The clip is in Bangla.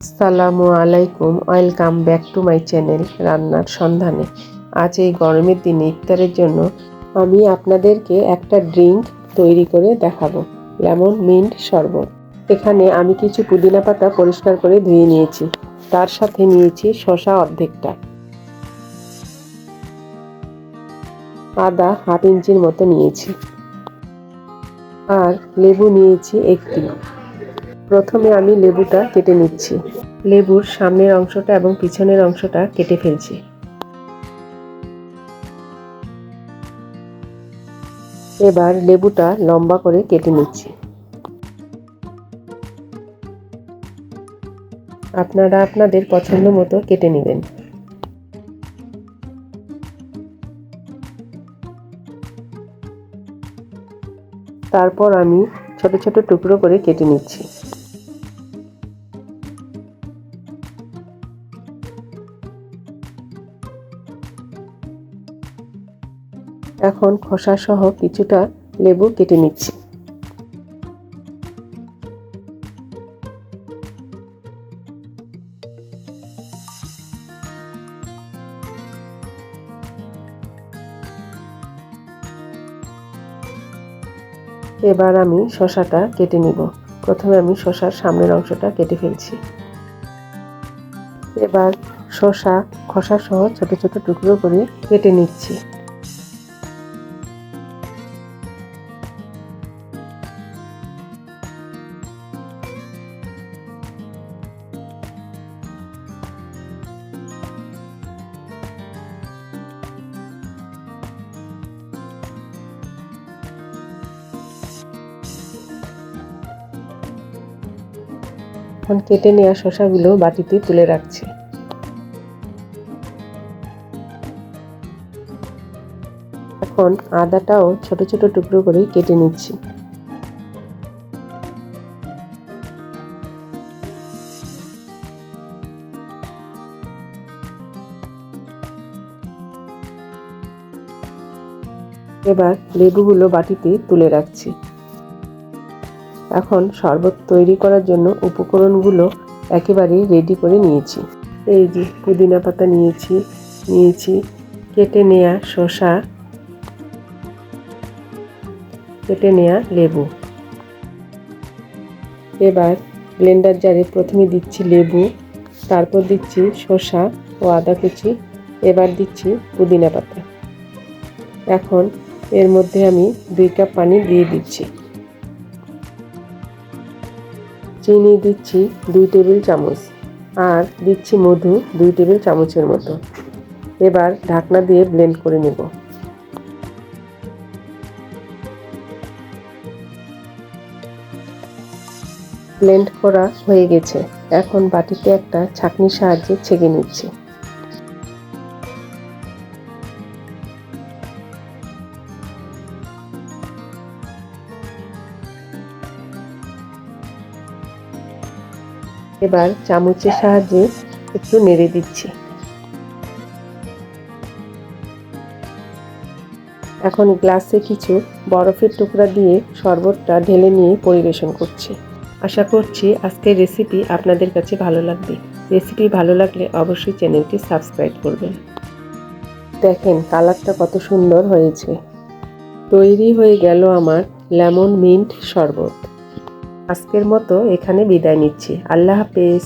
আসসালামু আলাইকুম, welcome back to my channel রান্নার সন্ধানে। আজ এই গরমের দিনে ইফতারের জন্য আমি আপনাদেরকে একটা ড্রিঙ্ক তৈরি করে দেখাবো, লেমন মিন্ট শরবত। এখানে আমি কিছু পুদিনা পাতা পরিষ্কার করে ধুয়ে নিয়েছি, তার সাথে নিয়েছি শসা অর্ধেকটা, আদা হাফ ইঞ্চির মতো নিয়েছি, আর লেবু নিয়েছি একটি। প্রথমে আমি লেবুটা কেটে নিচ্ছি। লেবুর সামনের অংশটা এবং পিছনের অংশটা কেটে ফেলছি। এবার লেবুটা লম্বা করে কেটে নিচ্ছি। আপনারা আপনাদের পছন্দ মতো কেটে নেবেন। তারপর আমি ছোট ছোট টুকরো করে কেটে নিচ্ছি। এখন খোসা সহ কিছুটা লেবু কেটে নিচ্ছি। এবার আমি শসাটা কেটে নিব। প্রথমে আমি শসার সামনের অংশটা কেটে ফেলছি। এবার শসা খোসা সহ ছোট ছোট টুকরো করে কেটে নিচ্ছি। এখন কেটে নেওয়া শসাগুলো বাটিতে তুলে রাখছি। এখন আদাটাও ছোট ছোট টুকরো করে কেটে নিচ্ছি। এবার লেবুগুলো বাটিতে তুলে রাখছি। এখন শরবত তৈরি করার জন্য উপকরণগুলো একেবারে রেডি করে নিয়েছি। এই যে পুদিনা পাতা নিয়েছি কেটে নেওয়া শসা, কেটে নেওয়া লেবু। এবার ব্লেন্ডার জারে প্রথমে দিচ্ছি লেবু, তারপর দিচ্ছি শসা ও আদা কুচি, এবার দিচ্ছি পুদিনা পাতা। এখন এর মধ্যে আমি 2 কাপ পানি দিয়ে দিচ্ছি। চিনি দিচ্ছি 2 টেবিল চামচ, আর দিচ্ছি মধু 2 টেবিল চামচের মতো। এবার ঢাকনা দিয়ে ব্লেন্ড করে নেব। ব্লেন্ড করা হয়ে গেছে। এখন বাটিতে একটা ছাঁকনির সাহায্যে ছেঁকে নিচ্ছি। এবার চামচের সাহায্যে একটু নেড়ে দিচ্ছি। এখন গ্লাসে কিছু বরফের টুকরা দিয়ে শরবতটা ঢেলে নিয়ে পরিবেশন করছি। আশা করছি আজকের রেসিপি আপনাদের কাছে ভালো লাগবে। রেসিপি ভালো লাগলে অবশ্যই চ্যানেলটি সাবস্ক্রাইব করবেন। দেখেন কালারটা কত সুন্দর হয়েছে। তৈরি হয়ে গেল আমার লেমন মিন্ট শরবত। আজকের মতো এখানে বিদায় নিচ্ছি। আল্লাহ হাফেজ।